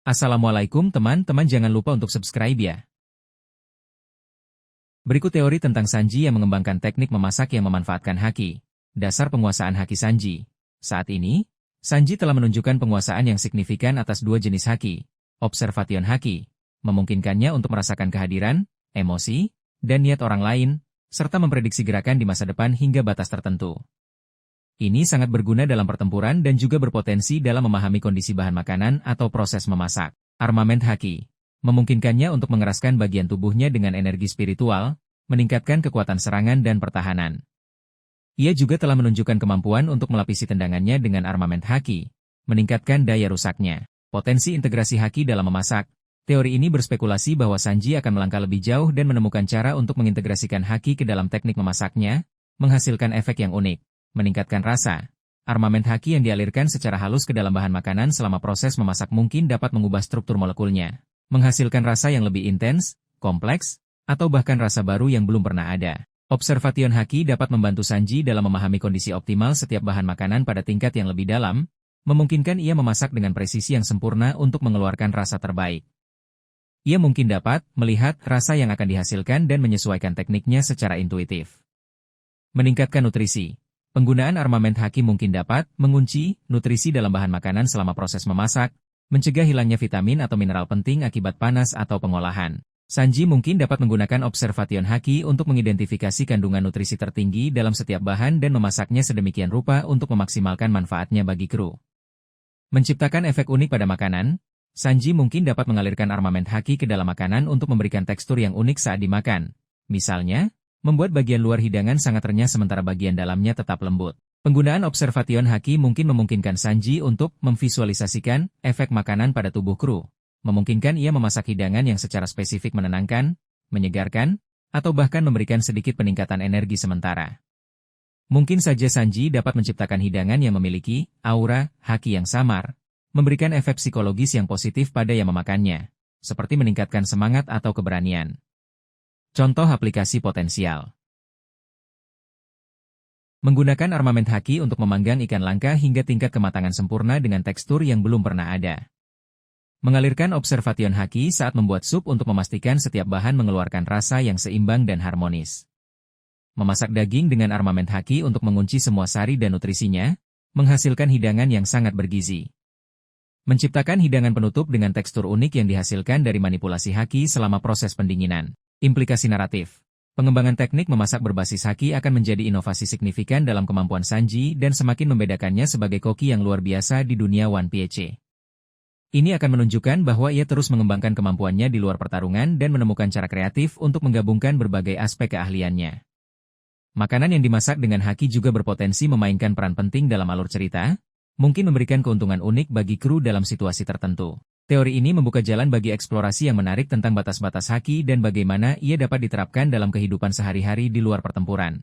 Assalamualaikum teman-teman, jangan lupa untuk subscribe ya. Berikut teori tentang Sanji yang mengembangkan teknik memasak yang memanfaatkan haki. Dasar penguasaan haki Sanji. Saat ini, Sanji telah menunjukkan penguasaan yang signifikan atas dua jenis haki. Observation haki, memungkinkannya untuk merasakan kehadiran, emosi, dan niat orang lain, serta memprediksi gerakan di masa depan hingga batas tertentu. Ini sangat berguna dalam pertempuran dan juga berpotensi dalam memahami kondisi bahan makanan atau proses memasak. Armament haki memungkinkannya untuk mengeraskan bagian tubuhnya dengan energi spiritual, meningkatkan kekuatan serangan dan pertahanan. Ia juga telah menunjukkan kemampuan untuk melapisi tendangannya dengan armament haki, meningkatkan daya rusaknya. Potensi integrasi haki dalam memasak. Teori ini berspekulasi bahwa Sanji akan melangkah lebih jauh dan menemukan cara untuk mengintegrasikan haki ke dalam teknik memasaknya, menghasilkan efek yang unik. Meningkatkan rasa. Armament haki yang dialirkan secara halus ke dalam bahan makanan selama proses memasak mungkin dapat mengubah struktur molekulnya, menghasilkan rasa yang lebih intens, kompleks, atau bahkan rasa baru yang belum pernah ada. Observation haki dapat membantu Sanji dalam memahami kondisi optimal setiap bahan makanan pada tingkat yang lebih dalam, memungkinkan ia memasak dengan presisi yang sempurna untuk mengeluarkan rasa terbaik. Ia mungkin dapat melihat rasa yang akan dihasilkan dan menyesuaikan tekniknya secara intuitif. Meningkatkan nutrisi. Penggunaan armament haki mungkin dapat mengunci nutrisi dalam bahan makanan selama proses memasak, mencegah hilangnya vitamin atau mineral penting akibat panas atau pengolahan. Sanji mungkin dapat menggunakan observation haki untuk mengidentifikasi kandungan nutrisi tertinggi dalam setiap bahan dan memasaknya sedemikian rupa untuk memaksimalkan manfaatnya bagi kru. Menciptakan efek unik pada makanan, Sanji mungkin dapat mengalirkan armament haki ke dalam makanan untuk memberikan tekstur yang unik saat dimakan. Misalnya, membuat bagian luar hidangan sangat renyah sementara bagian dalamnya tetap lembut. Penggunaan observation haki mungkin memungkinkan Sanji untuk memvisualisasikan efek makanan pada tubuh kru. Memungkinkan ia memasak hidangan yang secara spesifik menenangkan, menyegarkan, atau bahkan memberikan sedikit peningkatan energi sementara. Mungkin saja Sanji dapat menciptakan hidangan yang memiliki aura haki yang samar, memberikan efek psikologis yang positif pada yang memakannya, seperti meningkatkan semangat atau keberanian. Contoh aplikasi potensial. Menggunakan armament haki untuk memanggang ikan langka hingga tingkat kematangan sempurna dengan tekstur yang belum pernah ada. Mengalirkan observation haki saat membuat sup untuk memastikan setiap bahan mengeluarkan rasa yang seimbang dan harmonis. Memasak daging dengan armament haki untuk mengunci semua sari dan nutrisinya, menghasilkan hidangan yang sangat bergizi. Menciptakan hidangan penutup dengan tekstur unik yang dihasilkan dari manipulasi haki selama proses pendinginan. Implikasi naratif. Pengembangan teknik memasak berbasis haki akan menjadi inovasi signifikan dalam kemampuan Sanji dan semakin membedakannya sebagai koki yang luar biasa di dunia One Piece. Ini akan menunjukkan bahwa ia terus mengembangkan kemampuannya di luar pertarungan dan menemukan cara kreatif untuk menggabungkan berbagai aspek keahliannya. Makanan yang dimasak dengan haki juga berpotensi memainkan peran penting dalam alur cerita, mungkin memberikan keuntungan unik bagi kru dalam situasi tertentu. Teori ini membuka jalan bagi eksplorasi yang menarik tentang batas-batas haki dan bagaimana ia dapat diterapkan dalam kehidupan sehari-hari di luar pertempuran.